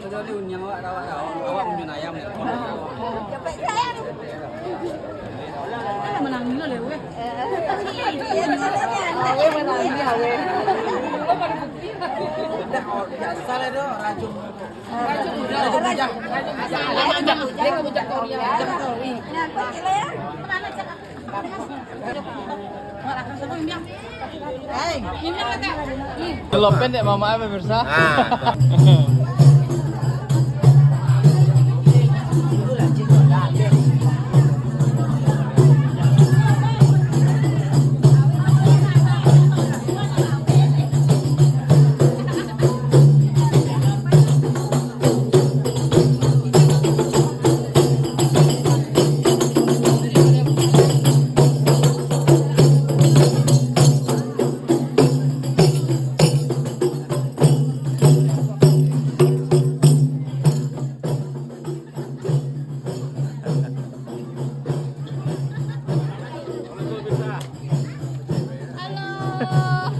Sudah diunyang awak awak punya ayam ya. Cepet sayang. Menang dulu deh, weh. Iya, Awe menang dia, awe. Lo pada bukti. Tidak, biasa lah itu racun. Racun udah. Racun bujang. Dia ke bujang Korea. Nah, kok gila ya? Mana cak? Kelopen dek mama pemirsa. Halo.